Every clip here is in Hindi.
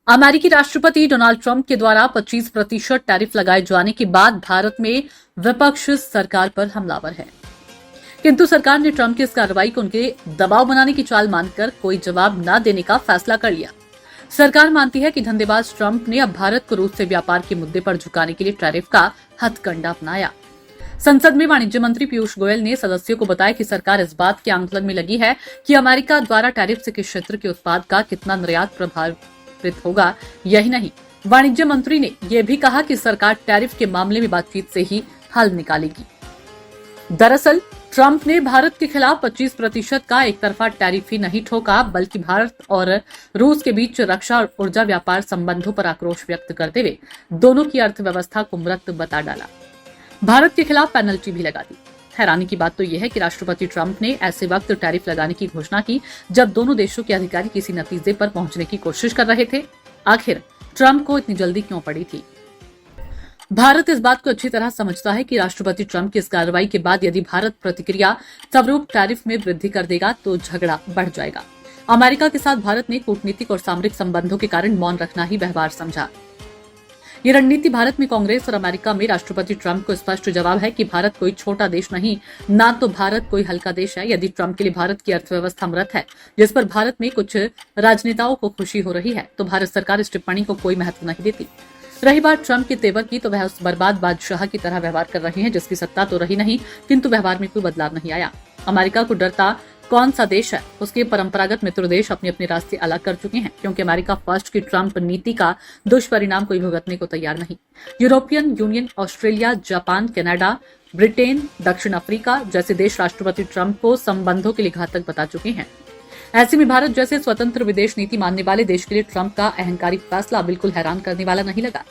अमेरिकी राष्ट्रपति डोनाल्ड ट्रंप के द्वारा 25% टैरिफ लगाए जाने के बाद भारत में विपक्ष सरकार पर हमलावर है, किंतु सरकार ने ट्रंप की इस कार्रवाई को उनके दबाव बनाने की चाल मानकर कोई जवाब न देने का फैसला कर लिया। सरकार मानती है कि धंधेबाज ट्रंप ने अब भारत को रूस से व्यापार के मुद्दे पर झुकाने के लिए टैरिफ का हथकंडा अपनाया। संसद में वाणिज्य मंत्री पीयूष गोयल ने सदस्यों को बताया कि सरकार इस बात के आंकलन में लगी है कि अमेरिका द्वारा टैरिफ से किस क्षेत्र के उत्पाद का कितना निर्यात प्रभावित होगा। यही नहीं, वाणिज्य मंत्री ने यह भी कहा कि सरकार टैरिफ के मामले में बातचीत से ही हल निकालेगी। दरअसल ट्रंप ने भारत के खिलाफ 25% का एक तरफा टैरिफ ही नहीं ठोका, बल्कि भारत और रूस के बीच रक्षा और ऊर्जा व्यापार संबंधों पर आक्रोश व्यक्त करते हुए दोनों की अर्थव्यवस्था को मृत बता डाला। भारत के खिलाफ पेनल्टी भी लगा दी। हैरानी की बात तो यह है कि राष्ट्रपति ट्रंप ने ऐसे वक्त टैरिफ लगाने की घोषणा की जब दोनों देशों के अधिकारी किसी नतीजे पर पहुंचने की कोशिश कर रहे थे। आखिर ट्रंप को इतनी जल्दी क्यों पड़ी थी? भारत इस बात को अच्छी तरह समझता है कि राष्ट्रपति ट्रंप की इस कार्रवाई के बाद यदि भारत प्रतिक्रिया स्वरूप टैरिफ में वृद्धि कर देगा तो झगड़ा बढ़ जाएगा। अमेरिका के साथ भारत ने कूटनीतिक और सामरिक संबंधों के कारण मौन रखना ही व्यवहार समझा। ये रणनीति भारत में कांग्रेस और अमेरिका में राष्ट्रपति ट्रंप को स्पष्ट जवाब है कि भारत कोई छोटा देश नहीं, ना तो भारत कोई हल्का देश है। यदि ट्रंप के लिए भारत की अर्थव्यवस्था मृत है, जिस पर भारत में कुछ राजनेताओं को खुशी हो रही है, तो भारत सरकार इस टिप्पणी को कोई महत्व नहीं देती। रही बात ट्रंप के तेवर की, तो वह उस बर्बाद बादशाह की तरह व्यवहार कर रहे हैं जिसकी सत्ता तो रही नहीं, किंतु व्यवहार में कोई बदलाव नहीं आया। अमेरिका को डरता कौन सा देश है? उसके परंपरागत मित्र देश अपने अपने रास्ते अलग कर चुके हैं, क्योंकि अमेरिका फर्स्ट की ट्रंप नीति का दुष्परिणाम कोई भुगतने को तैयार नहीं। European union, Australia, Japan, Canada, Britain, दक्षिण अफ्रीका जैसे देश राष्ट्रपति ट्रंप को संबंधों के लिए घातक बता चुके हैं। ऐसे में भारत जैसे स्वतंत्र विदेश नीति मानने वाले देश के लिए ट्रंप का अहंकारी फैसला बिल्कुल हैरान करने वाला नहीं लगा।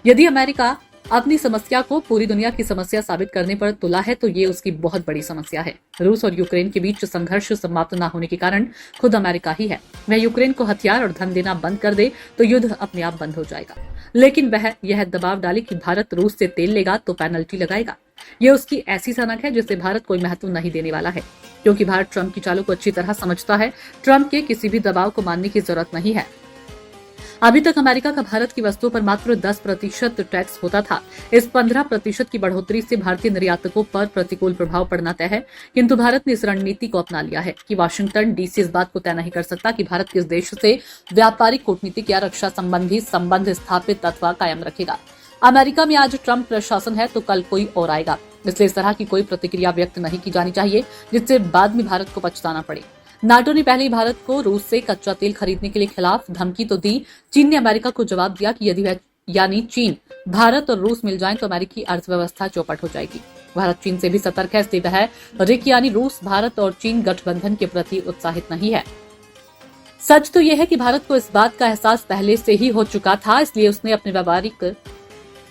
यदि अमेरिका अपनी समस्या को पूरी दुनिया की समस्या साबित करने पर तुला है तो ये उसकी बहुत बड़ी समस्या है। रूस और यूक्रेन के बीच संघर्ष समाप्त न होने के कारण खुद अमेरिका ही है। वह यूक्रेन को हथियार और धन देना बंद कर दे तो युद्ध अपने आप बंद हो जाएगा, लेकिन वह यह दबाव डाले कि भारत रूस से तेल लेगा तो पेनल्टी लगाएगा। ये उसकी ऐसी सनक है जिसे भारत कोई महत्व नहीं देने वाला है, क्योंकि भारत ट्रंप की चालों को अच्छी तरह समझता है। ट्रंप के किसी भी दबाव को मानने की जरूरत नहीं है। अभी तक अमेरिका का भारत की वस्तुओं पर मात्र 10% टैक्स होता था। इस 15% की बढ़ोतरी से भारतीय निर्यातकों पर प्रतिकूल प्रभाव पड़ना तय है, किंतु भारत ने इस रणनीति को अपना लिया है कि वाशिंगटन डीसी इस बात को तय नहीं कर सकता कि भारत किस देश से व्यापारिक, कूटनीतिक या रक्षा संबंधी संबंध स्थापित अथवा कायम रखेगा। अमेरिका में आज ट्रंप प्रशासन है तो कल कोई और आएगा, इसलिए इस तरह की कोई प्रतिक्रिया व्यक्त नहीं की जानी चाहिए जिससे बाद में भारत को पछताना पड़े। नाटो ने पहले ही भारत को रूस से कच्चा तेल खरीदने के लिए खिलाफ धमकी तो दी। चीन ने अमेरिका को जवाब दिया कि यदि वह यानी चीन, भारत और रूस मिल जाएं तो अमेरिकी अर्थव्यवस्था चौपट हो जाएगी। भारत चीन से भी सतर्क है, इसलिए वह रिक यानी रूस, भारत और चीन गठबंधन के प्रति उत्साहित नहीं है। सच तो यह है कि भारत को इस बात का एहसास पहले से ही हो चुका था, इसलिए उसने अपने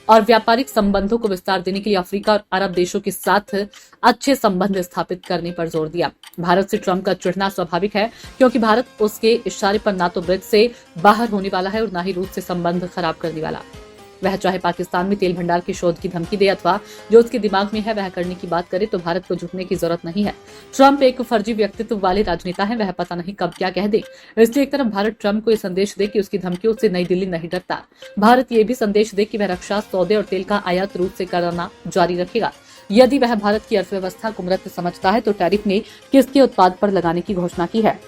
व्यापारिक संबंधों को विस्तार देने के लिए अफ्रीका और अरब देशों के साथ अच्छे संबंध स्थापित करने पर जोर दिया। भारत से ट्रंप का चिढ़ना स्वाभाविक है, क्योंकि भारत उसके इशारे पर ना तो ब्रिक्स से बाहर होने वाला है और ना ही रूस से संबंध खराब करने वाला। वह चाहे पाकिस्तान में तेल भंडार की शोध की धमकी दे अथवा जो उसके दिमाग में है वह करने की बात करे, तो भारत को झुकने की जरूरत नहीं है। ट्रंप एक फर्जी व्यक्तित्व वाले राजनेता हैं, वह पता नहीं कब क्या कह दे। इसलिए एक तरफ भारत ट्रंप को यह संदेश दे कि उसकी धमकियों से नई दिल्ली नहीं डरता, भारत ये भी संदेश दे कि वह रक्षा, सौदे और तेल का आयात रूस से करना जारी रखेगा। यदि वह भारत की अर्थव्यवस्था को मृत समझता है तो टैरिफ ने किसके उत्पाद पर लगाने की घोषणा की है?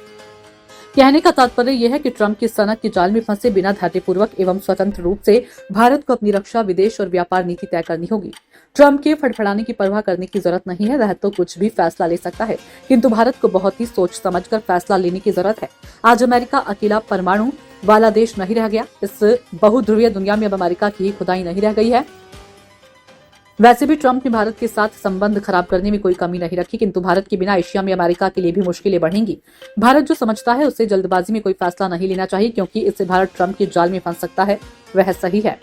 कहने का तात्पर्य यह है कि ट्रंप की सनक की जाल में फंसे बिना धैर्यपूर्वक एवं स्वतंत्र रूप से भारत को अपनी रक्षा, विदेश और व्यापार नीति तय करनी होगी। ट्रंप के फड़फड़ाने की परवाह करने की जरूरत नहीं है, वह तो कुछ भी फैसला ले सकता है, किंतु भारत को बहुत ही सोच समझकर फैसला लेने की जरूरत है। आज अमेरिका अकेला परमाणु वाला देश नहीं रह गया। इस बहुध्रुवीय दुनिया में अब अमेरिका की खुदाई नहीं रह गई है। वैसे भी ट्रंप ने भारत के साथ संबंध खराब करने में कोई कमी नहीं रखी, किंतु भारत के बिना एशिया में अमेरिका के लिए भी मुश्किलें बढ़ेंगी। भारत जो समझता है उससे जल्दबाजी में कोई फैसला नहीं लेना चाहिए, क्योंकि इससे भारत ट्रंप के जाल में फंस सकता है। वह सही है।